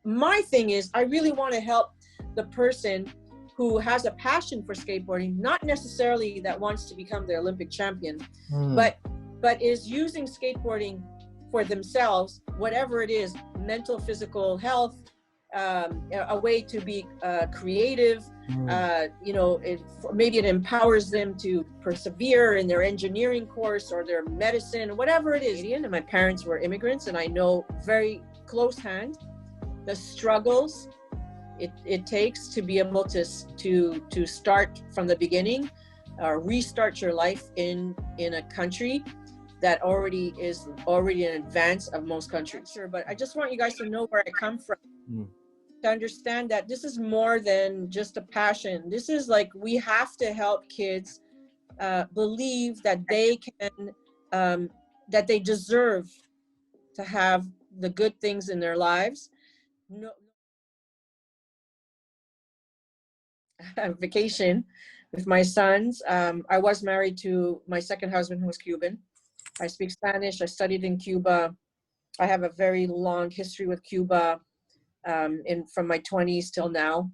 my thing is, I really want to help the person who has a passion for skateboarding, not necessarily that wants to become the Olympic champion, but is using skateboarding for themselves, whatever it is, mental, physical health, a way to be creative. You know, maybe it empowers them to persevere in their engineering course or their medicine, whatever it is. And my parents were immigrants, and I know very close hand the struggles it takes to be able to start from the beginning, restart your life in a country that already is in advance of most countries. Sure, but I just want you guys to know where I come from, to understand that this is more than just a passion. This is like, we have to help kids believe that they can, that they deserve to have the good things in their lives. No, vacation with my sons. I was married to my second husband, who was Cuban. I speak Spanish. I studied in Cuba. I have a very long history with Cuba, from my 20s till now.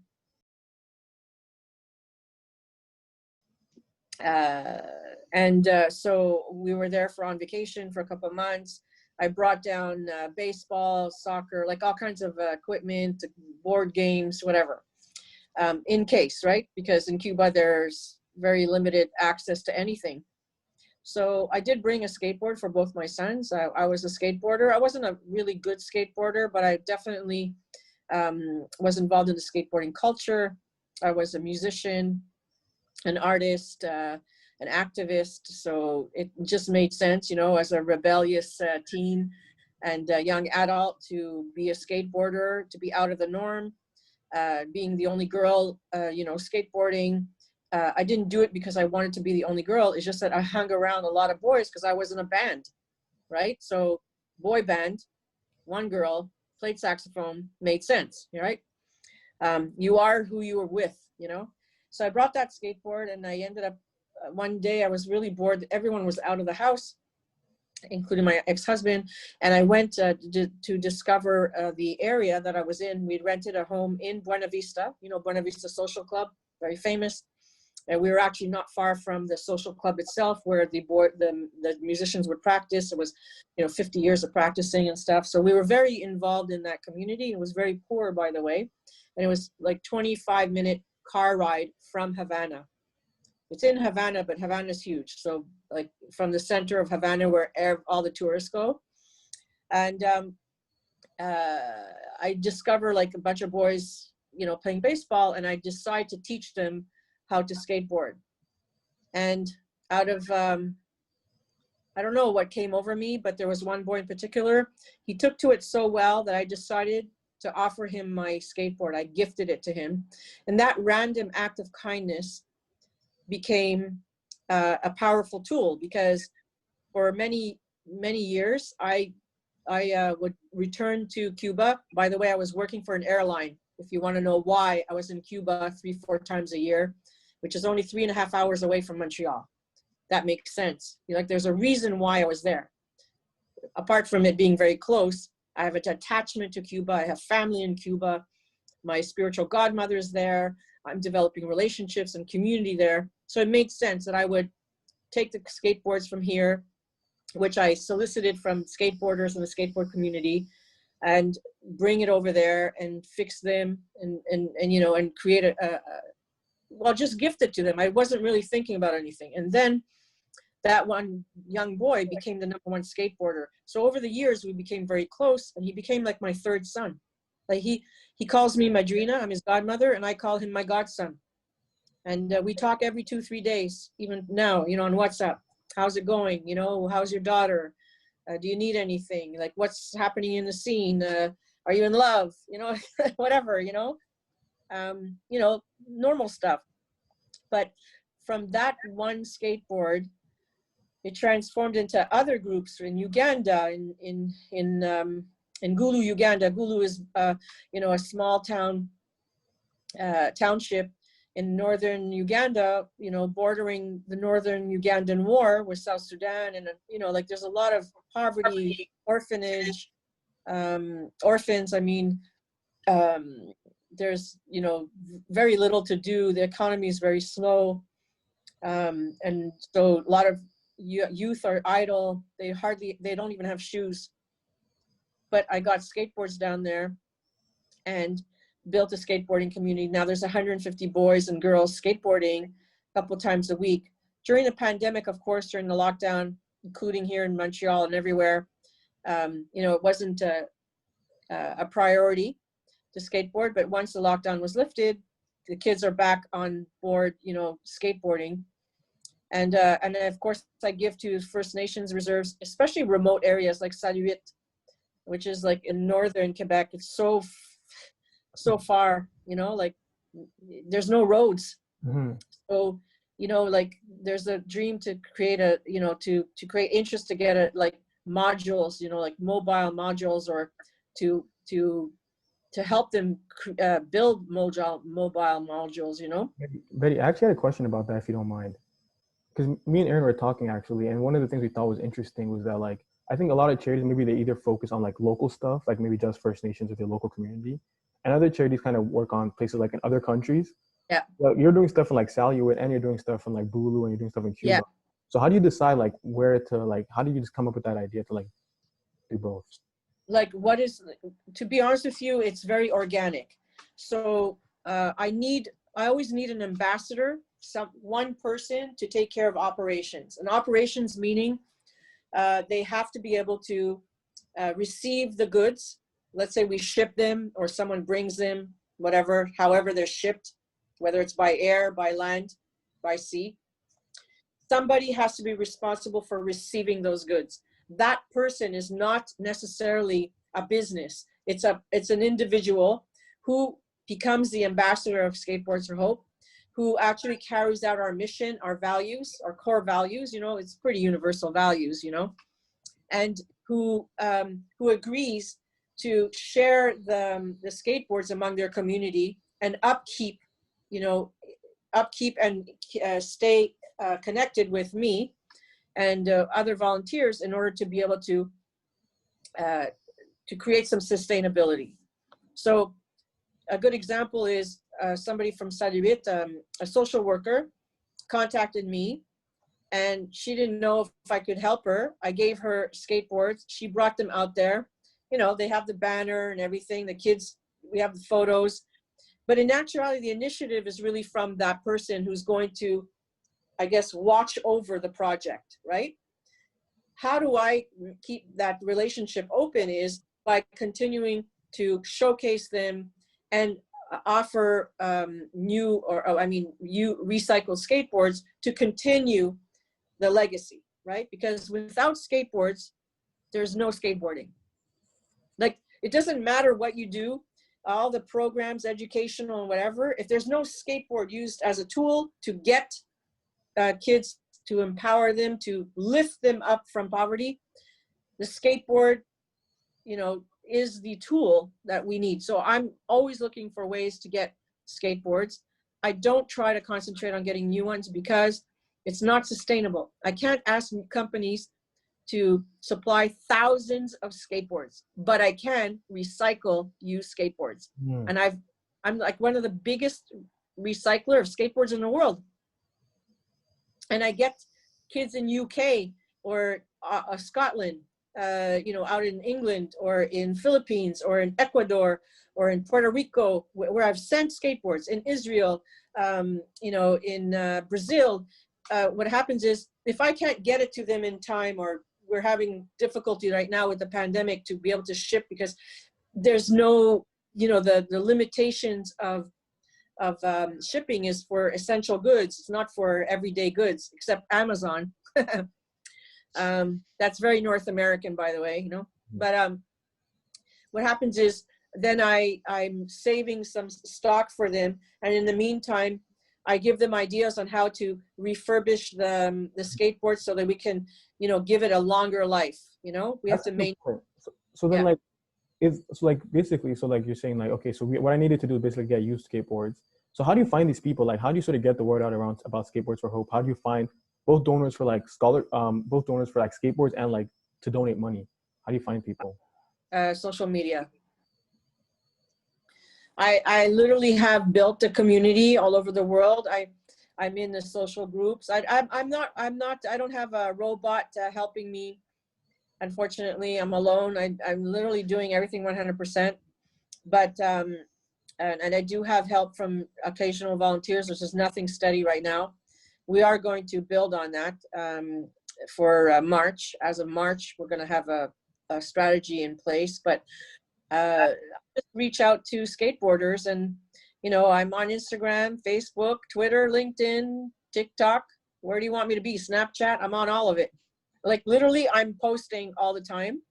So we were there on vacation for a couple of months. I brought down baseball, soccer, like all kinds of equipment, board games, whatever, in case, right? Because in Cuba, there's very limited access to anything. So I did bring a skateboard for both my sons. I was a skateboarder. I wasn't a really good skateboarder, but I definitely was involved in the skateboarding culture. I was a musician, an artist, an activist. So it just made sense, you know, as a rebellious teen and a young adult, to be a skateboarder, to be out of the norm, being the only girl, you know, skateboarding. I didn't do it because I wanted to be the only girl. It's just that I hung around a lot of boys because I was in a band, right? So boy band, one girl, played saxophone, made sense, right? You are who you were with, you know? So I brought that skateboard, and I ended up, one day I was really bored. Everyone was out of the house, including my ex-husband. And I went to discover the area that I was in. We'd rented a home in Buena Vista, you know, Buena Vista Social Club, very famous. And we were actually not far from the social club itself, where the musicians would practice. It was, you know, 50 years of practicing and stuff. So we were very involved in that community. It was very poor, by the way. And it was like 25-minute car ride from Havana. It's in Havana, but Havana's huge. So like from the center of Havana, where all the tourists go. And I discover like a bunch of boys, you know, playing baseball, and I decide to teach them how to skateboard. And out of, I don't know what came over me, but there was one boy in particular. He took to it so well that I decided to offer him my skateboard. I gifted it to him. And that random act of kindness became a powerful tool, because for many, many years, I would return to Cuba. By the way, I was working for an airline. If you want to know why, I was in Cuba 3-4 times a year, which is only 3.5 hours away from Montreal. That makes sense. Like, there's a reason why I was there. Apart from it being very close, I have an attachment to Cuba. I have family in Cuba. My spiritual godmother is there. I'm developing relationships and community there. So it made sense that I would take the skateboards from here, which I solicited from skateboarders in the skateboard community, and bring it over there and fix them and you know, and create well, just gift it to them. I wasn't really thinking about anything. And then that one young boy became the #1 skateboarder. So over the years, we became very close, and he became like my third son. Like he calls me Madrina, I'm his godmother, and I call him my godson. And we talk every 2-3 days, even now, you know, on WhatsApp. How's it going? You know, how's your daughter? Do you need anything? Like, what's happening in the scene? Are you in love? You know, whatever, you know, normal stuff. But from that one skateboard, it transformed into other groups in Uganda, in Gulu, Uganda. Gulu is, you know, a small township in northern Uganda, you know, bordering the northern Ugandan war with South Sudan. And, you know, like, there's a lot of poverty, orphanage, orphans, I mean, there's, you know, very little to do. The economy is very slow. And so a lot of youth are idle. They don't even have shoes. But I got skateboards down there and built a skateboarding community. Now there's 150 boys and girls skateboarding a couple times a week. During the pandemic, of course, during the lockdown, including here in Montreal and everywhere, you know, it wasn't a priority to skateboard. But once the lockdown was lifted, the kids are back on board, you know, skateboarding. And of course, I give to First Nations reserves, especially remote areas like Saluit, which is like in northern Quebec. It's so far, you know, like there's no roads. Mm-hmm. So, you know, like there's a dream to create a, you know, to create interest to get a, like modules, you know, like mobile modules, or to help them build mobile modules, you know. Betty, I actually had a question about that, if you don't mind. Because me and Aaron were talking actually, and one of the things we thought was interesting was that, like, I think a lot of charities, maybe they either focus on like local stuff, like maybe just First Nations or their local community, and other charities kind of work on places like in other countries. Yeah. So you're doing stuff in like Saluit, and you're doing stuff in like Bulu, and you're doing stuff in Cuba. Yeah. So how do you decide like where to, like, how do you just come up with that idea to like do both? Like, to be honest with you, it's very organic. So I always need an ambassador, one person to take care of operations. And operations meaning they have to be able to receive the goods. Let's say we ship them, or someone brings them, whatever, however they're shipped, whether it's by air, by land, by sea. Somebody has to be responsible for receiving those goods. That person is not necessarily a business. It's an individual who becomes the ambassador of Skateboards for Hope, who actually carries out our mission, our values, our core values, you know, it's pretty universal values, you know, and who agrees to share the skateboards among their community and upkeep and stay connected with me and other volunteers in order to be able to create some sustainability. So a good example is somebody from Saluit, a social worker, contacted me, and she didn't know if I could help her. I gave her skateboards. She brought them out there. You know, they have the banner and everything. The kids, we have the photos. But in actuality, the initiative is really from that person who's going to, I guess, watch over the project, right? How do I keep that relationship open is by continuing to showcase them and offer new recycled skateboards to continue the legacy, right? Because without skateboards, there's no skateboarding. Like, it doesn't matter what you do, all the programs, educational and whatever, if there's no skateboard used as a tool to get kids, to empower them, to lift them up from poverty, the skateboard, you know, is the tool that we need. So I'm always looking for ways to get skateboards. I don't try to concentrate on getting new ones because it's not sustainable. I can't ask companies to supply thousands of skateboards, but I can recycle used skateboards. And I'm like one of the biggest recycler of skateboards in the world. And I get kids in UK or Scotland, you know, out in England or in Philippines or in Ecuador or in Puerto Rico, where I've sent skateboards, in Israel, you know, in Brazil. What happens is, if I can't get it to them in time, or we're having difficulty right now with the pandemic to be able to ship because there's no, you know, the limitations of shipping is for essential goods. It's not for everyday goods, except Amazon. That's very North American, by the way, you know. But what happens is, then I'm saving some stock for them, and in the meantime, I give them ideas on how to refurbish the skateboard so that we can, you know, give it a longer life. You know, we have to maintain. So then, like, basically, so like you're saying, like, okay, so what I needed to do is basically get used skateboards. So how do you find these people? Like, how do you sort of get the word out about Skateboards for Hope? How do you find both donors for like both donors for like skateboards and like to donate money? How do you find people? Social media. I literally have built a community all over the world. I'm in the social groups. I don't have a robot helping me. Unfortunately, I'm alone. I'm literally doing everything 100%. But, and I do have help from occasional volunteers, which is nothing steady right now. We are going to build on that for March. As of March, we're going to have a strategy in place. But just reach out to skateboarders, and you know, I'm on Instagram, Facebook, Twitter, LinkedIn, TikTok. Where do you want me to be? Snapchat? I'm on all of it. Like literally, I'm posting all the time.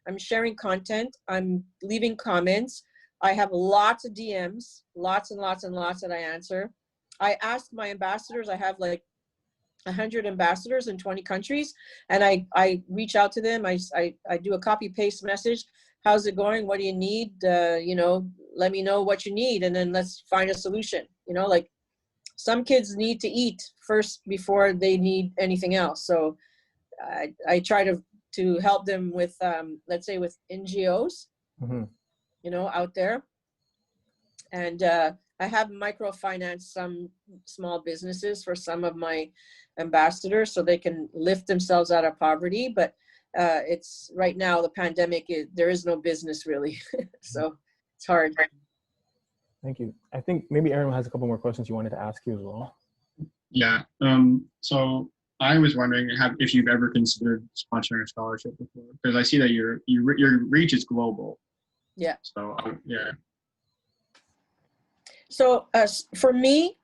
I'm sharing content. I'm leaving comments. I have lots of DMs, lots and lots and lots that I answer. I ask my ambassadors. I have like 100 ambassadors in 20 countries, and I reach out to them. I do a copy paste message. How's it going? What do you need? You know, let me know what you need, and then let's find a solution. You know, like some kids need to eat first before they need anything else. So I try to help them with, let's say, with NGOs, you know, out there. And I have microfinance some small businesses for some of my ambassadors so they can lift themselves out of poverty. But it's right now, the pandemic, there is no business really. So it's hard. Thank you. I think maybe Aaron has a couple more questions you wanted to ask you as well. Yeah. So I was wondering if you've ever considered sponsoring a scholarship before, because I see that your reach is global. Yeah. So yeah. So for me,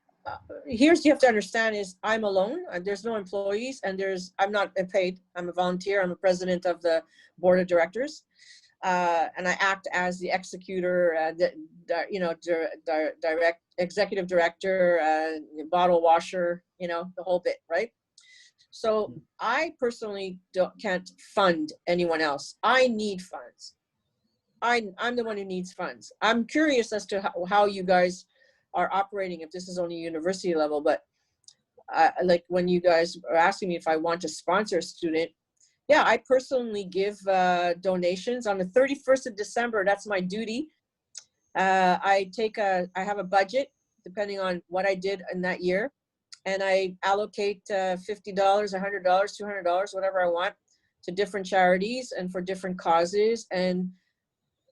you have to understand is I'm alone. There's no employees, and I'm not paid. I'm a volunteer. I'm a president of the board of directors, and I act as the executor, you know, direct executive director, bottle washer, you know, the whole bit, right? So I personally can't fund anyone else. I need funds. I'm the one who needs funds. I'm curious as to how you guys are operating, if this is only university level, but like when you guys are asking me if I want to sponsor a student, yeah, I personally give donations on the 31st of December. That's my duty. I have a budget depending on what I did in that year, and I allocate $50, $100, $200, whatever I want, to different charities and for different causes and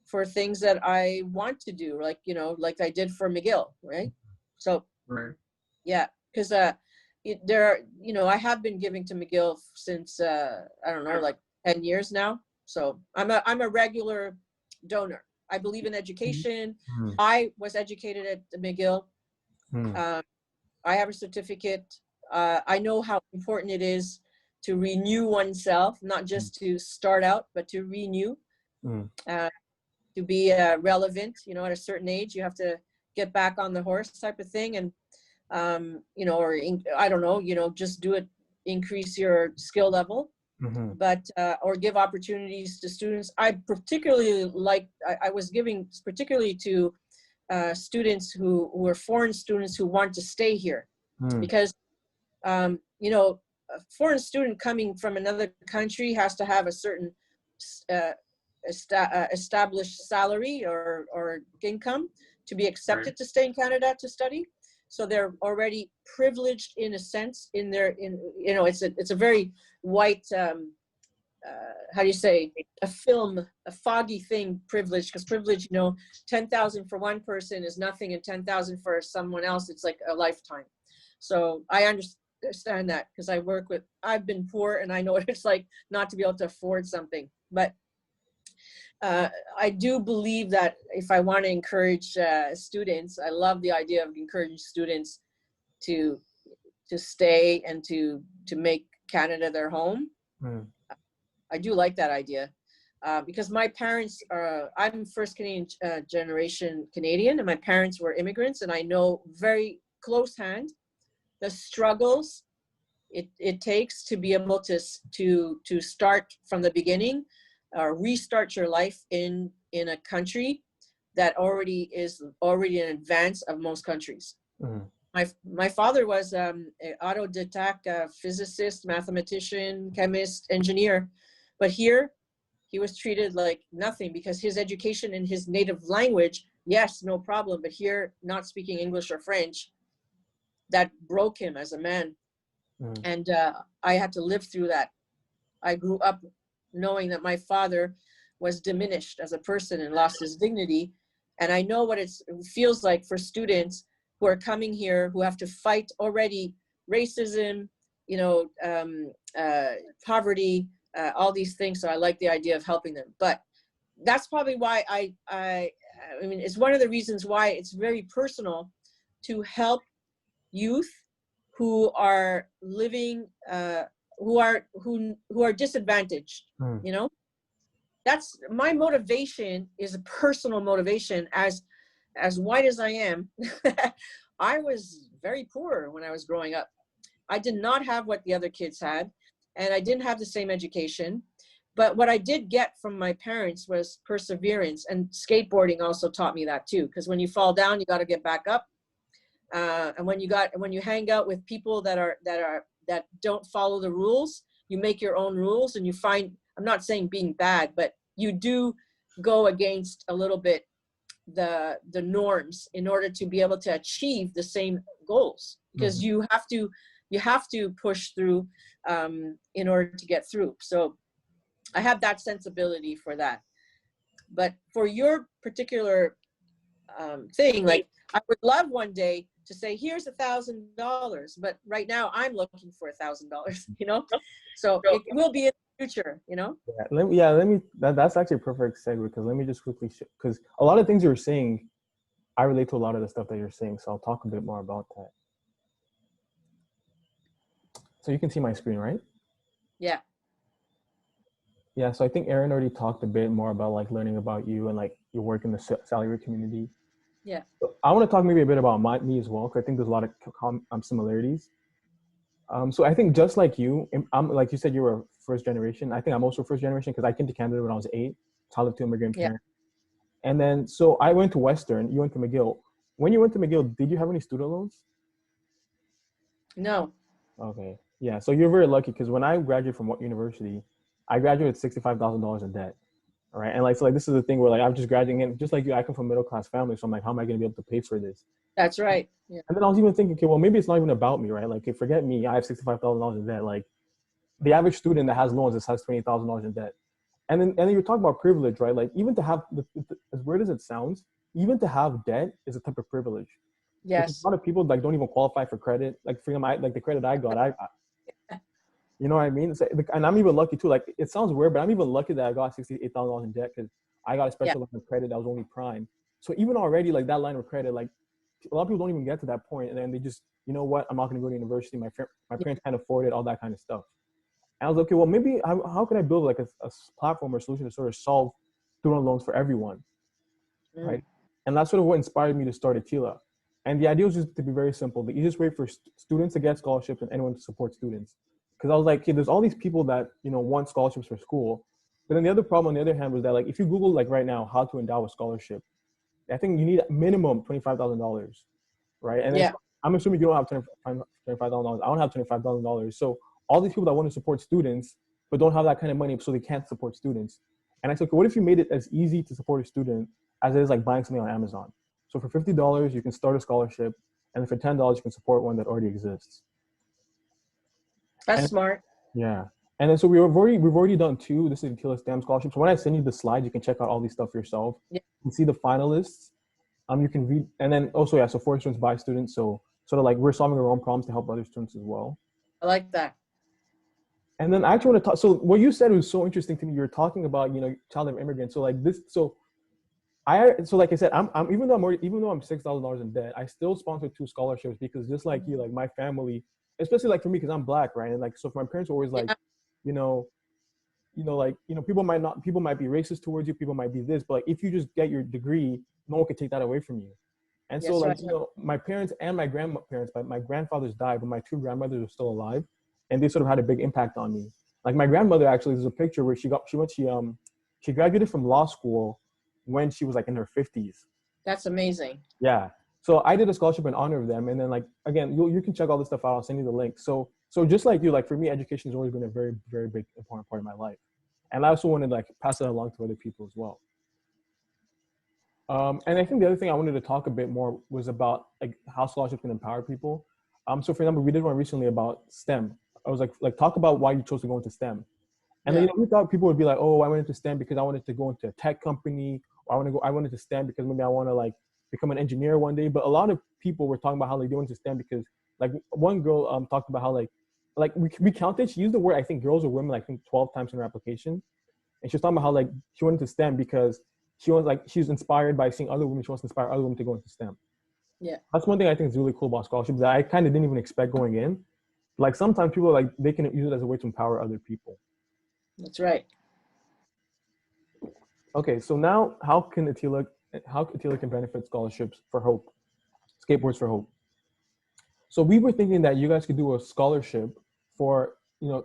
for things that I want to do, like, you know, like I did for McGill, right? So, Right. yeah, because there are, you know, I have been giving to McGill since, I don't know, like 10 years now. So I'm a regular donor. I believe in education. I was educated at McGill. I have a certificate. I know how important it is to renew oneself, not just to start out, but to renew. To be relevant, you know, at a certain age, you have to get back on the horse type of thing. And, you know, or I don't know, you know, just do it, increase your skill level, but, or give opportunities to students. I particularly like, I was giving particularly to students who were foreign students who want to stay here because, you know, a foreign student coming from another country has to have a certain established salary or income to be accepted to stay in Canada to study. So they're already privileged in a sense in you know, it's a very white, how do you say, a foggy thing, privilege, because privilege, you know, 10,000 for one person is nothing, and 10,000 for someone else, it's like a lifetime. So I understand that because I've been poor and I know what it's like not to be able to afford something. But I do believe that if I want to encourage students, I love the idea of encouraging students to stay and to make Canada their home. I do like that idea because my parents I'm first Canadian generation Canadian, and my parents were immigrants, and I know very close hand the struggles it takes to be able to start from the beginning, restart your life in a country that is already in advance of most countries. My father was an autodidact physicist, mathematician, chemist, engineer, but here he was treated like nothing because his education in his native language yes, no problem. But here, not speaking English or French, that broke him as a man. Mm. And I had to live through that. I grew up knowing that my father was diminished as a person and lost his dignity. And I know what it feels like for students who are coming here, who have to fight already racism, you know, poverty, all these things. So I like the idea of helping them. But that's probably why I mean, it's one of the reasons why it's very personal to help youth who are living, who are disadvantaged. Mm. You know, that's my motivation, is a personal motivation. As white as I am, I was very poor when I was growing up. I did not have what the other kids had, and I didn't have the same education. But what I did get from my parents was perseverance, and skateboarding also taught me that too. Because when you fall down, you got to get back up. And when you hang out with people that don't follow the rules, you make your own rules, and you find, I'm not saying being bad, but you do go against a little bit the norms in order to be able to achieve the same goals, because you have to push through in order to get through. So I have that sensibility for that. But for your particular thing, like, I would love one day to say, here's $1,000, but right now I'm looking for $1,000, you know? So it will be in the future, you know? That's actually a perfect segue, because let me just quickly, because a lot of things you're saying, I relate to a lot of the stuff that you're saying. So I'll talk a bit more about that. So you can see my screen, right? Yeah. Yeah, so I think Aaron already talked a bit more about like learning about you and like your work in the salary community. Yeah. So I want to talk maybe a bit about me as well, because I think there's a lot of similarities. So I think just like you, I'm like you said, you were first generation. I think I'm also first generation, because I came to Canada when I was 8, child of 2 immigrant parents. And then, so I went to Western, you went to McGill. When you went to McGill, did you have any student loans? No. Okay. Yeah. So you're very lucky, because when I graduated from what university, I graduated with $65,000 in debt. All right. And like, so like, this is the thing where like, I'm just graduating in, just like you, I come from a middle-class family. So I'm like, how am I going to be able to pay for this? That's right. Yeah. And then I was even thinking, okay, well, maybe it's not even about me, right? Like, okay, forget me. I have $65,000 in debt. Like, the average student that has loans has $28,000 in debt. And then you're talking about privilege, right? Like, even to have, as weird as it sounds, even to have debt is a type of privilege. Yes. A lot of people like don't even qualify for credit. Like, for like the credit I got, you know what I mean? And I'm even lucky too. Like, it sounds weird, but I'm even lucky that I got $68,000 in debt, because I got a special line of credit that was only prime. So even already, like, that line of credit, like, a lot of people don't even get to that point, and then they just, you know what? I'm not going to go to university. My parents can't afford it, all that kind of stuff. And I was like, okay, well, maybe how can I build like a platform or solution to sort of solve student loans for everyone, right? And that's sort of what inspired me to start Atila. And the idea was just to be very simple. The easiest way for students to get scholarships and anyone to support students. Because I was like, hey, there's all these people that, you know, want scholarships for school. But then the other problem on the other hand was that, like, if you Google, like, right now, how to endow a scholarship, I think you need a minimum $25,000, right? And I'm assuming you don't have $25,000. I don't have $25,000. So all these people that want to support students but don't have that kind of money, so they can't support students. And I said, okay, what if you made it as easy to support a student as it is like buying something on Amazon? So for $50, you can start a scholarship, and for $10, you can support one that already exists. That's smart. Yeah. And then so we've already done 2. This is Atila STEM scholarships. So when I send you the slides, you can check out all these stuff yourself. Yeah. You can see the finalists. You can read, and then also, so for students by students. So sort of like we're solving our own problems to help other students as well. I like that. And then I actually want to talk. So what you said was so interesting to me. You were talking about, you know, child of immigrants. So like this. So like I said, I'm even though I'm $6,000 in debt, I still sponsor 2 scholarships, because just like you, like my family, especially like for me, because I'm Black, right? And like, so my parents were always like, people might be racist towards you, people might be this, but like, if you just get your degree, no one can take that away from you. And so like, my parents and my grandparents, but my grandfathers died, but my 2 grandmothers are still alive, and they sort of had a big impact on me. Like my grandmother, actually, there's a picture where she graduated from law school when she was like in her 50s. That's amazing. Yeah. So I did a scholarship in honor of them. And then like, again, you can check all this stuff out. I'll send you the link. So just like you, like for me, education has always been a very, very big, important part of my life. And I also wanted to like pass it along to other people as well. And I think the other thing I wanted to talk a bit more was about like how scholarships can empower people. So for example, we did one recently about STEM. I was like talk about why you chose to go into STEM. And then, Yeah. we thought people would be like, oh, I went into STEM because I wanted to go into a tech company, or I wanted to STEM because maybe I want to like become an engineer one day. But a lot of people were talking about how like they went to STEM because like one girl talked about how like we counted, she used the word, I think girls or women, like, I think 12 times in her application. And she was talking about how like she went into STEM because she's inspired by seeing other women. She wants to inspire other women to go into STEM. Yeah. That's one thing I think is really cool about scholarships that I kind of didn't even expect going in. Like sometimes people like they can use it as a way to empower other people. That's right. Okay, so now how Atila can benefit scholarships for Hope, Skateboards for Hope? So we were thinking that you guys could do a scholarship for, a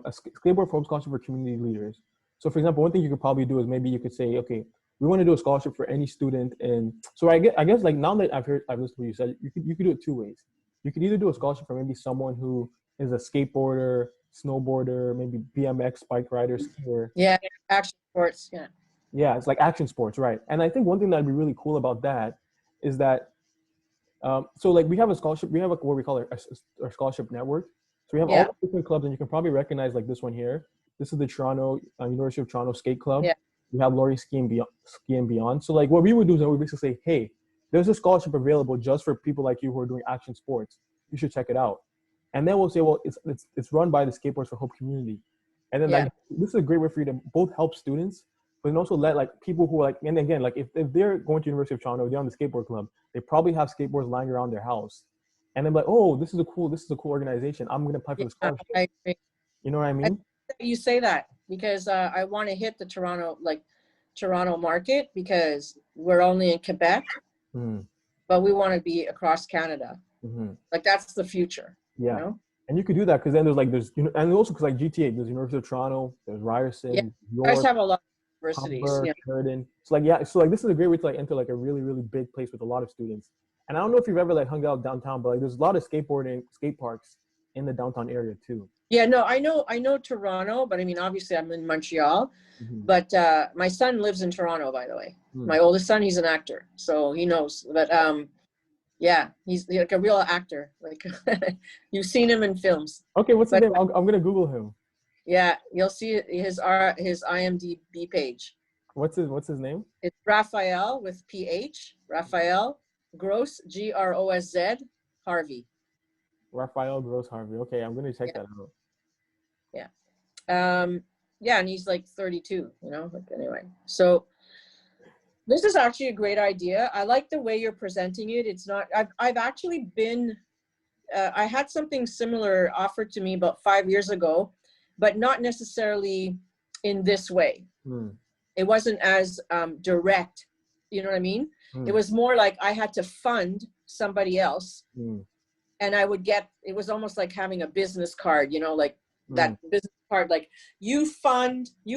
Skateboard for Hope scholarship for community leaders. So for example, one thing you could probably do is maybe you could say, okay, we want to do a scholarship for any student. And so I guess like now that I've listened to what you said, you could do it two ways. You could either do a scholarship for maybe someone who is a skateboarder, snowboarder, maybe BMX bike rider, skier. Yeah. Action sports. Yeah. Yeah, it's like action sports, right? And I think one thing that'd be really cool about that is that, so like we have a scholarship, we have what we call our scholarship network. So we have all the different clubs, and you can probably recognize like this one here. This is the Toronto University of Toronto Skate Club. Yeah. We have Laurie Ski and Beyond. So like what we would do is we basically say, hey, there's a scholarship available just for people like you who are doing action sports. You should check it out. And then we'll say, well, it's run by the Skateboards for Hope community. And then like this is a great way for you to both help students, but then also let like people who are like, and again, like if they're going to University of Toronto, they're on the skateboard club, they probably have skateboards lying around their house. And they're like, oh, this is a cool organization. I'm going to apply for the scholarship. I agree. You know what I mean? You say that because I want to hit the Toronto market because we're only in Quebec, but we want to be across Canada. Like that's the future. Yeah. You know? And you could do that because then there's and also because like GTA, there's University of Toronto, there's Ryerson, York, you guys have a lot of universities. Humber, Sheridan. So like this is a great way to like enter like a really, really big place with a lot of students. And I don't know if you've ever like hung out downtown, but like there's a lot of skateboarding skate parks in the downtown area too. Yeah, no, I know Toronto, but I mean obviously I'm in Montreal. But my son lives in Toronto, by the way. My oldest son, he's an actor, so he knows. But yeah, he's like a real actor. Like you've seen him in films. Okay, what's his name? I'm gonna Google him. Yeah, you'll see his IMDb page. What's his name? It's Raphael with PH. Raphael Gross, Grosz Harvey. Raphael Gross Harvey. Okay, I'm gonna check that out. Yeah. Yeah, and he's like 32. Like anyway. So this is actually a great idea. I like the way you're presenting it. It's not. I've actually been. I had something similar offered to me about 5 years ago, but not necessarily in this way. It wasn't as direct. You know what I mean? It was more like I had to fund somebody else, and I would get. It was almost like having a business card. Like that business card. Like you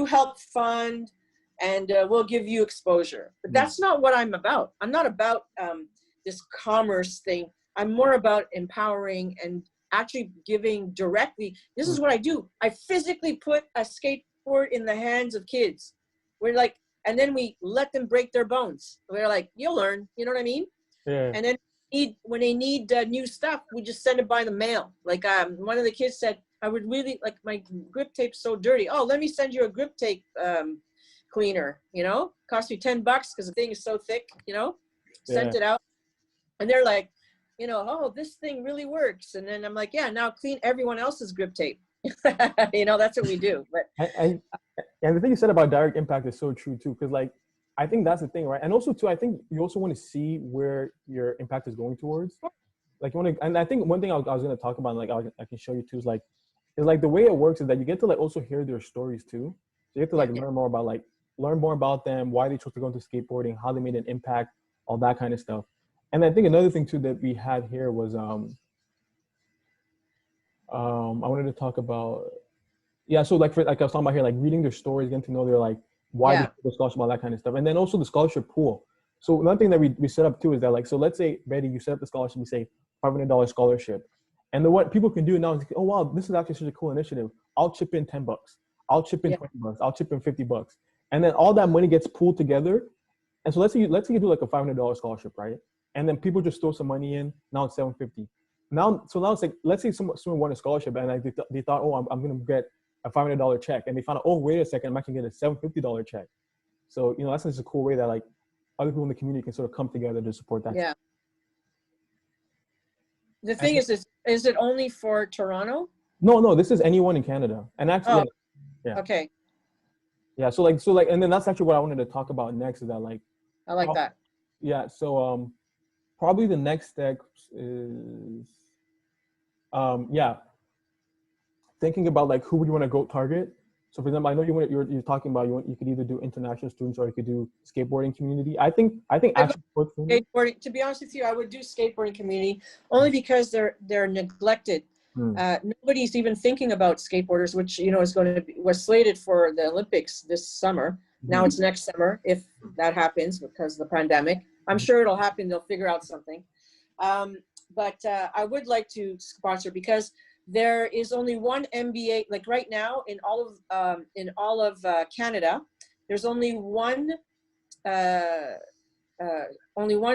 help fund. And we'll give you exposure. But that's not what I'm about. I'm not about this commerce thing. I'm more about empowering and actually giving directly. This is what I do. I physically put a skateboard in the hands of kids. We're like, and then we let them break their bones. We're like, you'll learn. You know what I mean? Yeah. And then when they need new stuff, we just send it by the mail. Like one of the kids said, I would really like my grip tape's so dirty. Oh, let me send you a grip tape cleaner, cost me $10 because the thing is so thick, sent it out. And they're like, oh, this thing really works. And then I'm like, yeah, now clean everyone else's grip tape. That's what we do. But and the thing you said about direct impact is so true too. Cause like, I think that's the thing, right? And also too, I think you also want to see where your impact is going towards. Like and I think one thing I was going to talk about, like I can show you too, is like the way it works is that you get to like also hear their stories too. So you have to like learn more about them, why they chose to go into skateboarding, how they made an impact, all that kind of stuff. And I think another thing too that we had here was I wanted to talk about so like I was talking about here, like reading their stories, getting to know their like why they the scholarship, all that kind of stuff. And then also the scholarship pool. So another thing that we set up too is that like, so let's say Betty, you set up the scholarship, you say $500 scholarship. And then what people can do now is, oh wow, this is actually such a cool initiative. I'll chip in $10. I'll chip in $20. I'll chip in $50. And then all that money gets pooled together, And so let's say you do like a $500 scholarship, right? And then people just throw some money in. Now it's $750. Now it's like, let's say someone won a scholarship and like they thought, oh, I'm gonna get a $500 check, and they found out, oh, wait a second, I'm actually getting a $750 check. So that's just a cool way that like other people in the community can sort of come together to support that. Yeah. The thing is it only for Toronto? No, this is anyone in Canada. And actually, yeah. Okay. Yeah, so like, and then that's actually what I wanted to talk about next, is that like, I like that. Yeah, so probably the next step is, thinking about like who would you want to go target. So for example, I know you're talking about you could either do international students or you could do skateboarding community. I think actually skateboarding. To be honest with you, I would do skateboarding community only because they're neglected. Nobody's even thinking about skateboarders, which was slated for the Olympics this summer. Now it's next summer if that happens because of the pandemic. I'm sure it'll happen. They'll figure out something. But I would like to sponsor because there is only one MBA. Like right now in all of Canada, there's only one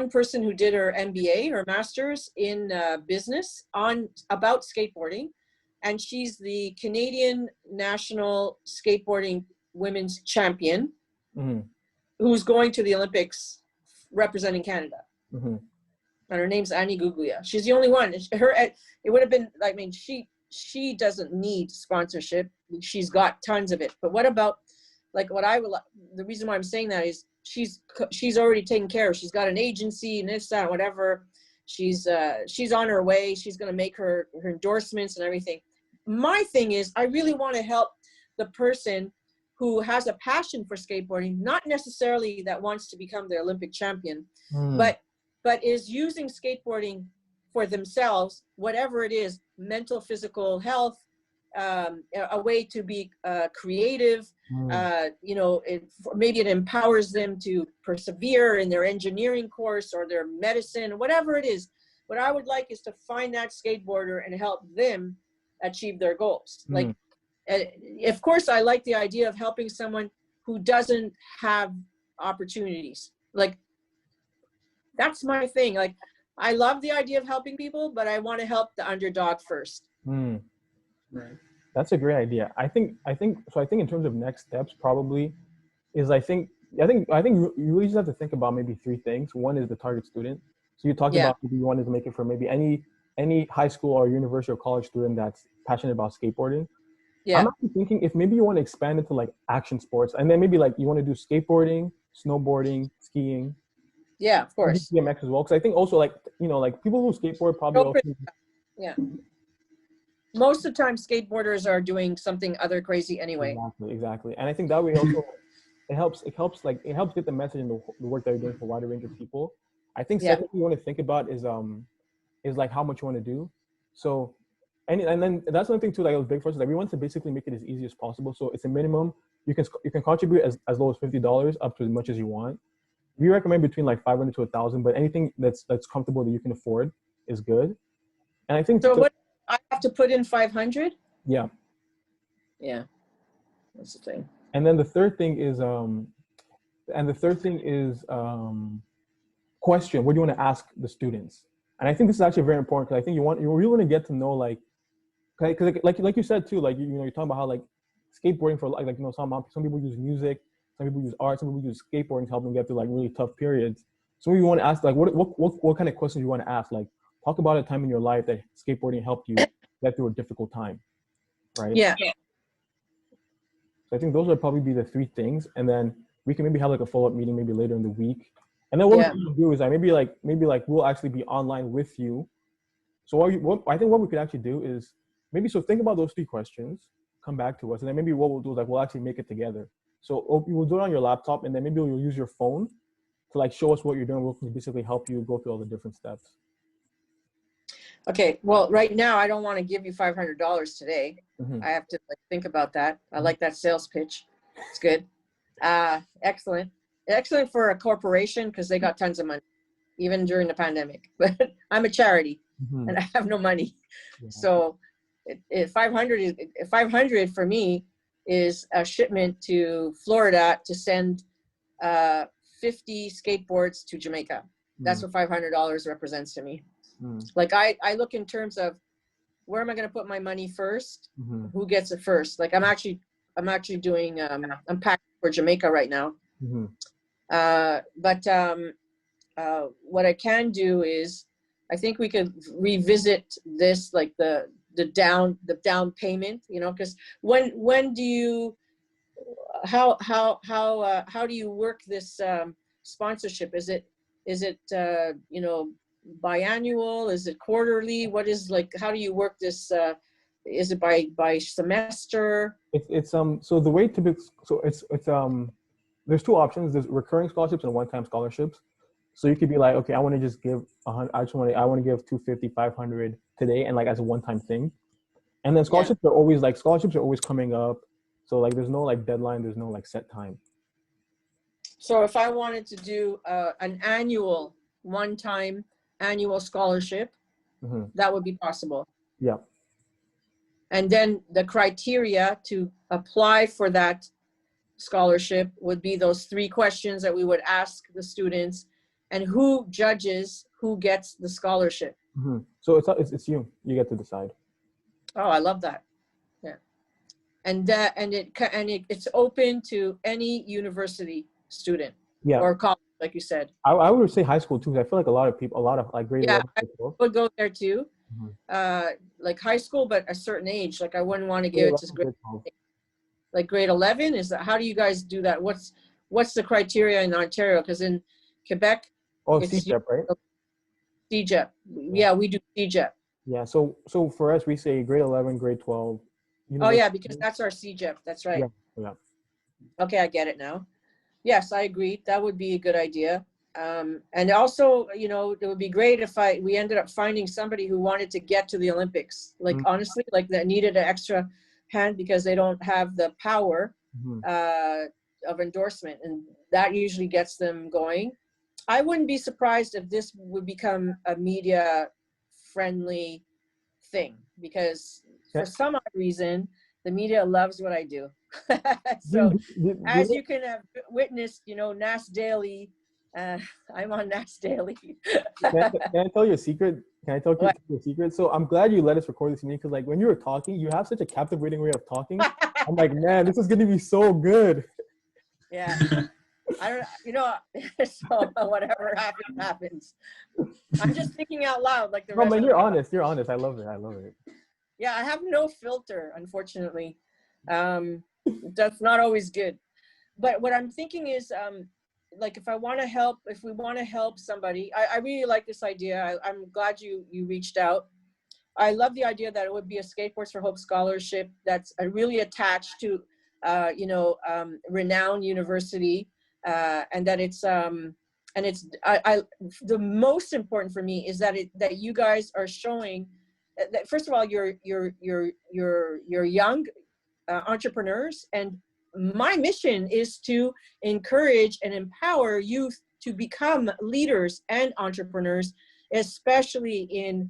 person who did her MBA or master's in business about skateboarding, and she's the Canadian national skateboarding women's champion, who's going to the Olympics representing Canada. And her name's Annie Guglia. She's the only one. It would have been, I mean, she doesn't need sponsorship. She's got tons of it. But what about, like, the reason why I'm saying that is she's already taken care of. She's got an agency and this, that, whatever. She's on her way. She's going to make her endorsements and everything. My thing is, I really want to help the person who has a passion for skateboarding, not necessarily that wants to become the Olympic champion, but is using skateboarding for themselves, whatever it is, mental, physical health, a way to be creative. Maybe it empowers them to persevere in their engineering course or their medicine, whatever it is. What I would like is to find that skateboarder and help them achieve their goals. Like, of course, I like the idea of helping someone who doesn't have opportunities. Like, that's my thing. Like, I love the idea of helping people, but I want to help the underdog first. Right. That's a great idea. I think in terms of next steps, probably is I think you really just have to think about maybe three things. One is the target student. So you talked about maybe you wanted to make it for maybe any high school or university or college student that's passionate about skateboarding. Yeah. I'm actually thinking if maybe you want to expand it to like action sports, and then maybe like you want to do skateboarding, snowboarding, skiing. Yeah, of course. BMX as well, because I think also like people who skateboard probably also. Yeah. Most of the time, skateboarders are doing something other crazy anyway. Exactly, and I think that way also it helps get the message and the work that you're doing for a wider range of people. I think second thing you want to think about is like how much you want to do. So, and then that's one thing too that was big for us. Is like we want to basically make it as easy as possible. So it's a minimum. You can contribute as low as $50 up to as much as you want. We recommend between like $500 to $1,000, but anything that's comfortable that you can afford is good. And I think what I have to put in 500. Yeah. That's the thing. And then the third thing is question. What do you want to ask the students? And I think this is actually very important because I think you really want to get to know like you said too, like you're talking about how like skateboarding for like some people use music, some people use art, some people use skateboarding to help them get through like really tough periods. So you want to ask like what kind of questions you want to ask, like talk about a time in your life that skateboarding helped you get through a difficult time, right? Yeah. So I think those would probably be the three things, and then we can maybe have like a follow-up meeting maybe later in the week. And then what we can do is maybe we'll actually be online with you. So I think what we could actually do is so think about those three questions, come back to us, and then maybe what we'll do is like we'll actually make it together. So we'll do it on your laptop, and then maybe you'll use your phone to like show us what you're doing. We'll basically help you go through all the different steps. Okay. Well, right now I don't want to give you $500 today. I have to think about that. I like that sales pitch. It's good. Excellent for a corporation because they got tons of money, even during the pandemic. But I'm a charity and I have no money, so 500 for me is a shipment to Florida to send 50 skateboards to Jamaica. That's what $500 represents to me. Like I look in terms of where am I going to put my money first? Who gets it first? Like I'm actually doing, I'm packing for Jamaica right now. What I can do is, I think we could revisit this, like the down payment, you know, because when do you, how do you work this sponsorship? Is it you know, biannual? Is it quarterly? What is, like, how do you work this? Is it by semester? It's so the way to be, so it's there's two options. There's recurring scholarships and one-time scholarships. So you could be like, okay, I want to just give I want to give 250, 500 today, and like as a one-time thing. And then scholarships are always coming up. So like there's no like deadline, there's no like set time. So if I wanted to do an annual, one-time annual scholarship, that would be possible. Yeah. And then the criteria to apply for that scholarship would be those 3 questions that we would ask the students, and who judges who gets the scholarship. So it's you get to decide. Oh, I love that. Yeah. And it's open to any university student. Yeah. Or college, like you said. I would say high school too, because I feel like a lot of like grade 11 I would go there too. Like high school, but a certain age. Like I wouldn't want to give it to grade 11. Is that, how do you guys do that? What's the criteria in Ontario? Because in Quebec, it's CJEP, right? CJEP. Yeah, we do CJEP. Yeah. So for us, we say grade 11, grade 12. Oh yeah, because that's our CJEP. That's right. Yeah. Okay, I get it now. Yes, I agree. That would be a good idea. And also, you know, it would be great if we ended up finding somebody who wanted to get to the Olympics. Like honestly, like that needed an extra hand because they don't have the power of endorsement, and that usually gets them going. I wouldn't be surprised if this would become a media friendly thing, because for some odd reason, the media loves what I do. So as you can have witnessed, you know, NAS Daily, I'm on NAS Daily. Can I tell you a secret? Can I tell you a secret? So I'm glad you let us record this to me, because like when you were talking, you have such a captivating way of talking. I'm like, man, this is going to be so good. Yeah. I don't, you know, so whatever happens. I'm just thinking out loud, like the rest. No, man, you're honest. You're honest. I love it. Yeah, I have no filter, unfortunately. That's not always good. But what I'm thinking is, like, if we want to help somebody, I really like this idea. I'm glad you reached out. I love the idea that it would be a Skateboards for Hope scholarship that's really attached to, renowned university. And that it's the most important for me is that you guys are showing that, first of all, you're young entrepreneurs, and my mission is to encourage and empower youth to become leaders and entrepreneurs, especially in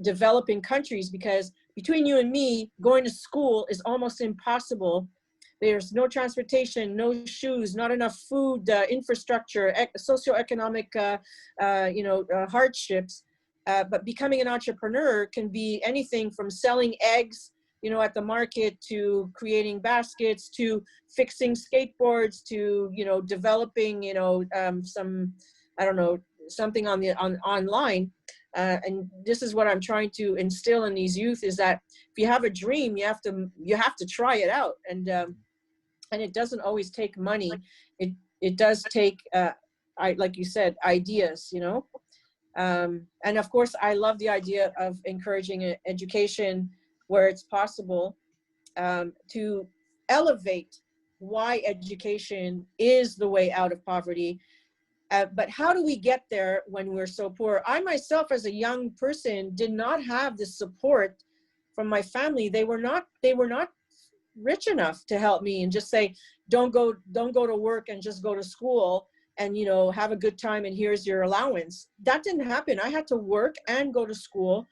developing countries, because between you and me, going to school is almost impossible. There's no transportation, no shoes, not enough food, infrastructure, socioeconomic, hardships. But becoming an entrepreneur can be anything from selling eggs, you know, at the market, to creating baskets, to fixing skateboards, to, you know, developing, you know, something online. And this is what I'm trying to instill in these youth, is that if you have a dream, you have to try it out. And it doesn't always take money. It does take, like you said, ideas, you know. And of course, I love the idea of encouraging education where it's possible, to elevate why education is the way out of poverty. But how do we get there when we're so poor? I myself, as a young person, did not have the support from my family. They were not rich enough to help me and just say, don't go to work and just go to school and, you know, have a good time and here's your allowance. That didn't happen. I had to work and go to school.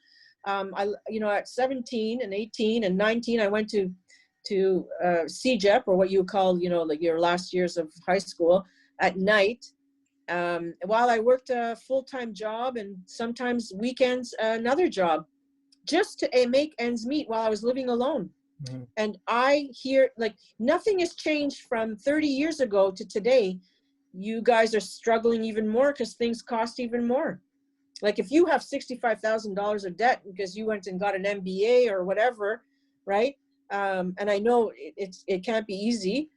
At 17 and 18 and 19, I went to CJEP, or what you call, you know, like your last years of high school. at night, while I worked a full-time job and sometimes weekends, another job, just to make ends meet while I was living alone. Mhm. And I hear like nothing has changed from 30 years ago to today. You guys are struggling even more because things cost even more. Like if you have $65,000 of debt because you went and got an MBA or whatever, right? And I know it can't be easy.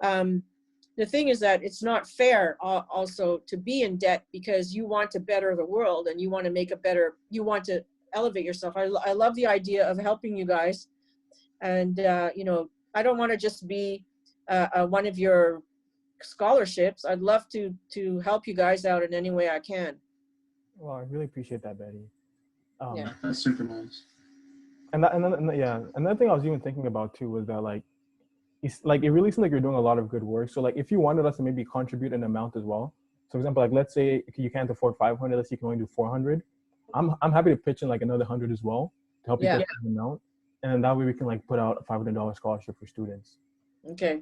The thing is that it's not fair also to be in debt because you want to better the world and you want to make a better, you want to elevate yourself. I love the idea of helping you guys. And, you know, I don't want to just be one of your scholarships. I'd love to help you guys out in any way I can. Well, I really appreciate that, Betty. Yeah. That's super nice. Yeah, another thing I was even thinking about too was that like, it's like it really seems like you're doing a lot of good work. So like, if you wanted us to maybe contribute an amount as well. So for example, like let's say you can't afford 500, let's say you can only do 400. I'm happy to pitch in like another 100 as well to help you Yeah. get the amount, and that way we can like put out a $500 scholarship for students. Okay,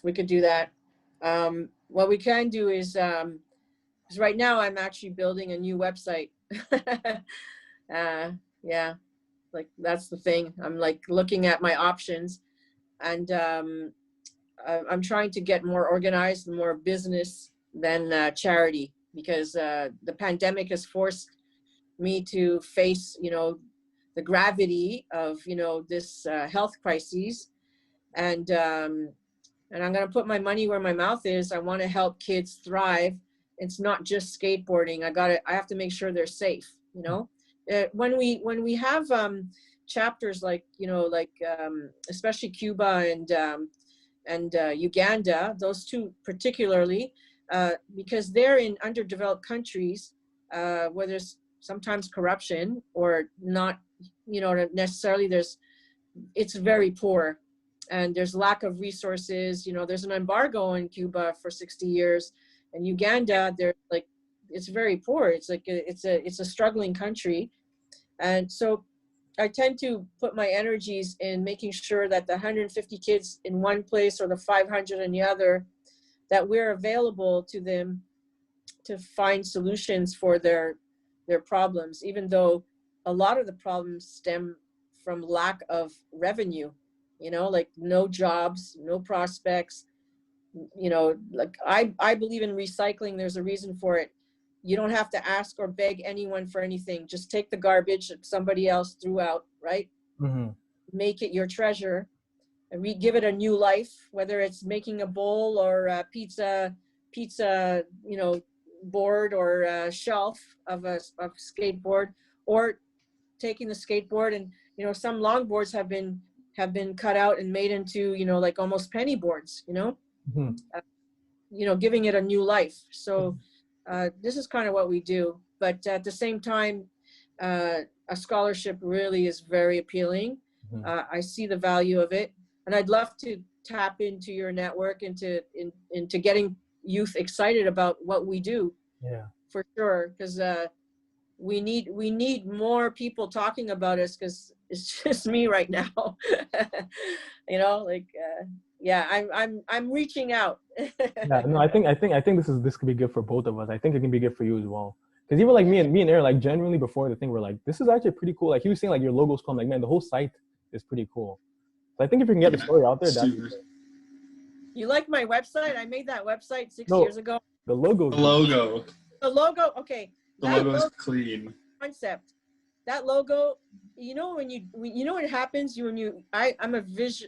we could do that. What we can do is, because right now I'm actually building a new website. Yeah, like that's the thing. I'm like looking at my options, and I'm trying to get more organized, more business than charity, because the pandemic has forced me to face, you know, the gravity of, you know, this health crisis. And I'm going to put my money where my mouth is. I want to help kids thrive. It's not just skateboarding. I have to make sure they're safe, you know. When we have chapters like, you know, like especially Cuba and Uganda, those two particularly, because they're in underdeveloped countries where there's sometimes corruption or not, you know, necessarily it's very poor. And there's lack of resources. You know, there's an embargo in Cuba for 60 years. And Uganda, they're like, it's very poor. It's like it's a struggling country. And so I tend to put my energies in making sure that the 150 kids in one place or the 500 in the other, that we're available to them to find solutions for their problems, even though a lot of the problems stem from lack of revenue. You know, like no jobs, no prospects. You know, like I believe in recycling. There's a reason for it. You don't have to ask or beg anyone for anything. Just take the garbage that somebody else threw out, right? Mm-hmm. Make it your treasure and give it a new life, whether it's making a bowl or a pizza, you know, board or a shelf of a skateboard, or taking the skateboard and, you know, some longboards have been cut out and made into, you know, like almost penny boards, you know, Mm-hmm. you know, giving it a new life. So this is kind of what we do. But at the same time, a scholarship really is very appealing. Mm-hmm. I see the value of it. And I'd love to tap into your network, into getting youth excited about what we do. Yeah. For sure. Because we need more people talking about us, because it's just me right now. You know, like yeah, I'm reaching out. Yeah, no, I think this could be good for both of us. I think it can be good for you as well. Because even like me and Aaron, like genuinely before the thing, we're like, this is actually pretty cool. Like he was saying, like your logo's cool. I'm like, man, the whole site is pretty cool. So I think if you can get the story out there, that'd be great. You like my website? I made that website 6 No, years ago. the logo. The logo. The logo, okay. The logo is clean. Concept. That logo, you know, you know what happens I'm a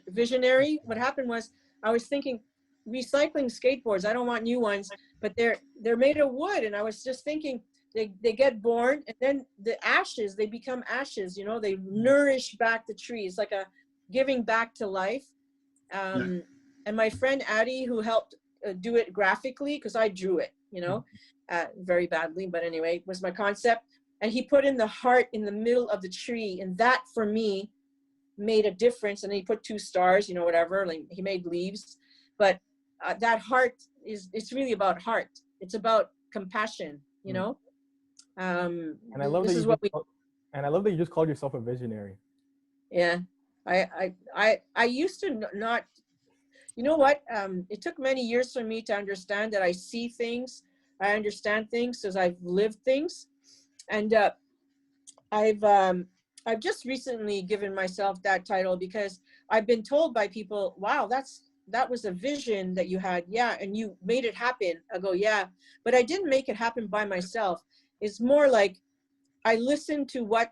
visionary. What happened was I was thinking recycling skateboards. I don't want new ones, but they're made of wood, and I was just thinking they get born, and then the ashes, they become ashes, you know, they nourish back the trees, like a giving back to life. And my friend Addie, who helped do it graphically, because I drew it, you know, very badly, but anyway, was my concept. And he put in the heart in the middle of the tree, and that for me made a difference. And he put 2 stars, you know, whatever, like he made leaves, but that heart it's really about heart. It's about compassion, you know. And I love that you just called yourself a visionary. Yeah, I used to not, you know what? It took many years for me to understand that I see things, I understand things because I've lived things. And I've just recently given myself that title because I've been told by people, wow, that was a vision that you had. Yeah. And you made it happen. I go, yeah, but I didn't make it happen by myself. It's more like I listened to what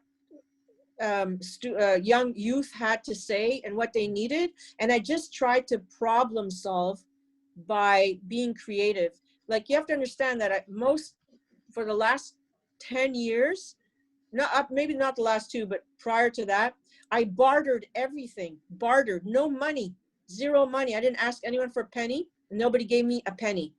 young youth had to say and what they needed. And I just tried to problem solve by being creative. Like, you have to understand that for the last 10 years, maybe not the last 2, but prior to that, I bartered everything. Bartered, no money, zero money. I didn't ask anyone for a penny. Nobody gave me a penny.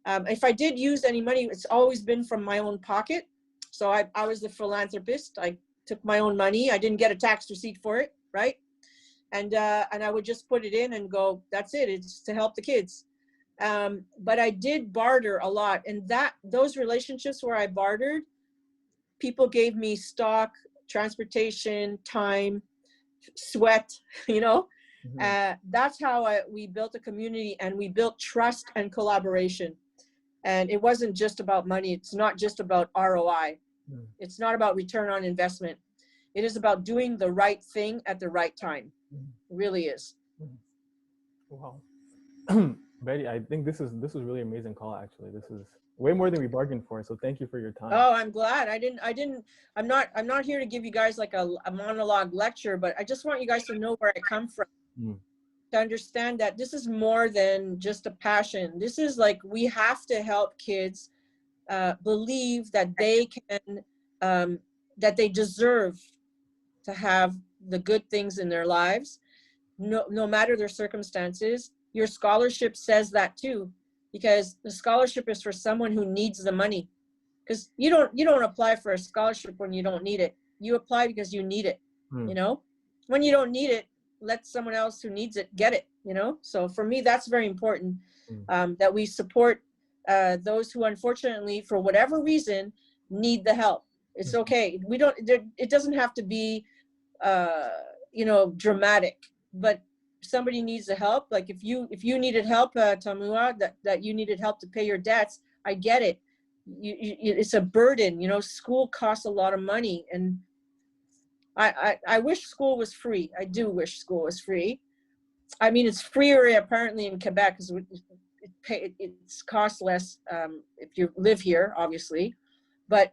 If I did use any money, it's always been from my own pocket. So I was the philanthropist. I took my own money. I didn't get a tax receipt for it, right? And I would just put it in and go, that's it. It's to help the kids. But I did barter a lot. And those relationships where I bartered, people gave me stock, transportation, time, sweat, you know. That's how we built a community, and we built trust and collaboration. And it wasn't just about money. It's not just about ROI. It's not about return on investment. It is about doing the right thing at the right time. It really is. Wow. Betty, I think this is really amazing call, actually. This is way more than we bargained for. So thank you for your time. Oh, I'm glad. I'm not here to give you guys like a monologue lecture, but I just want you guys to know where I come from. To understand that this is more than just a passion. This is like, we have to help kids believe that they can, that they deserve to have the good things in their lives, no matter their circumstances. Your scholarship says that too, because the scholarship is for someone who needs the money. Because you don't apply for a scholarship when you don't need it. You apply because you need it. You know, when you don't need it, let someone else who needs it get it. You know, so for me, that's very important, that we support those who unfortunately, for whatever reason, need the help. It's okay. It doesn't have to be you know, dramatic, but somebody needs the help. Like if you needed help, Tamua, that you needed help to pay your debts, I get it. It's a burden, you know. School costs a lot of money, and I wish school was free. I do wish school was free. I mean, it's freer apparently in Quebec because it's cost less if you live here, obviously, but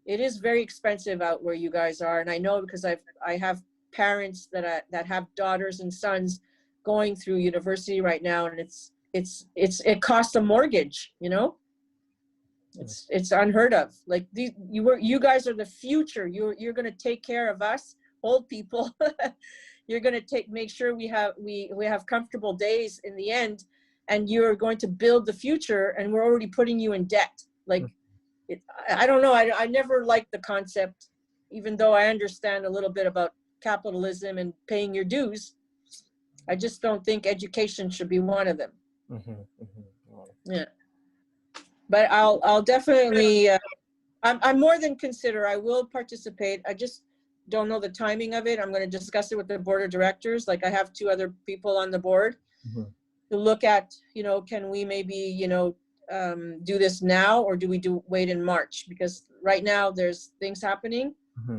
it is very expensive out where you guys are. And I know because I have parents that have daughters and sons going through university right now, and it costs a mortgage, you know. It's unheard of. Like you guys are the future. You're going to take care of us old people. You're going to make sure we have comfortable days in the end, and you're going to build the future, and we're already putting you in debt. Like I don't know. I never liked the concept, even though I understand a little bit about capitalism and paying your dues. I just don't think education should be one of them. Yeah. But I'll definitely, I'm more than consider. I will participate. I just don't know the timing of it. I'm going to discuss it with the board of directors. Like I have 2 other people on the board to look at, you know, can we maybe, you know, do this now, or do we wait in March? Because right now there's things happening.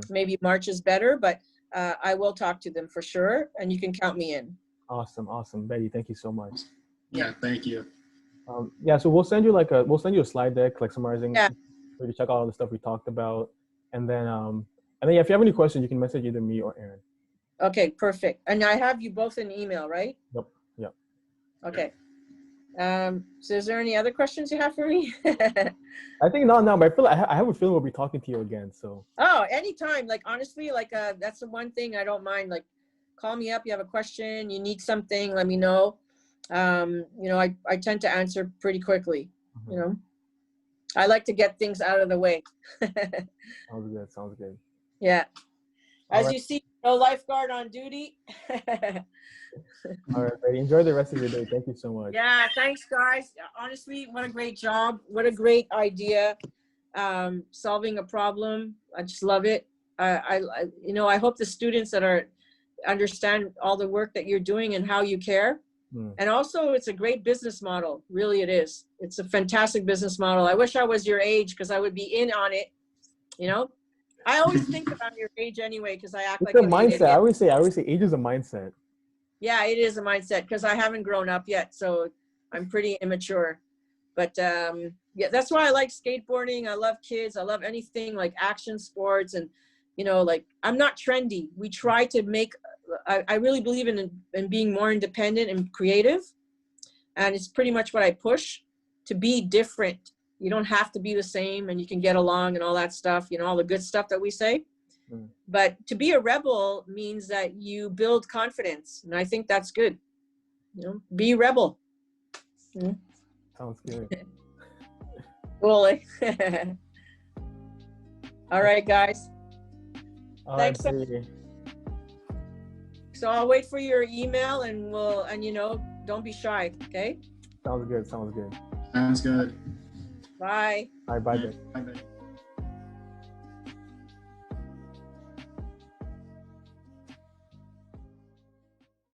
Maybe March is better, but I will talk to them for sure, and you can count me in. Awesome, Betty. Thank you so much. Yeah, thank you. Yeah, so we'll send you a slide deck, like summarizing, for you to check out all the stuff we talked about, and then yeah, if you have any questions, you can message either me or Aaron. Okay, perfect. And I have you both in email, right? Yep. Okay. So is there any other questions you have for me? I think not now, but I feel like I have a feeling we'll be talking to you again. So. Oh, anytime. Like honestly, like that's the one thing I don't mind. Like, call me up. You have a question, you need something, let me know. You know, I tend to answer pretty quickly. You know, I like to get things out of the way. Sounds good. Yeah. As you see, no lifeguard on duty. All right, Betty. Enjoy the rest of your day. Thank you so much. Yeah, thanks, guys. Honestly, what a great job. What a great idea. Solving a problem. I just love it. You know, I hope the students that understand all the work that you're doing and how you care. And also it's a great business model. Really it is. It's a fantastic business model. I wish I was your age because I would be in on it. You know, I always think that I'm your age anyway because I act It's like a an mindset. idiot. I always say age is a mindset. Yeah, it is a mindset because I haven't grown up yet. So I'm pretty immature. But yeah, that's why I like skateboarding. I love kids. I love anything like action sports. And, you know, like I'm not trendy. We try to make, I really believe in being more independent and creative. And it's pretty much what I push, to be different. You don't have to be the same and you can get along and all that stuff, you know, all the good stuff that we say. But to be a rebel means that you build confidence. And I think that's good. You know, be a rebel. Sounds good. Cool. All right, guys. All Thanks. right, So I'll wait for your email and you know, don't be shy. Okay. sounds good. Sounds good. Sounds good. Bye. All right, bye, babe. Bye, babe.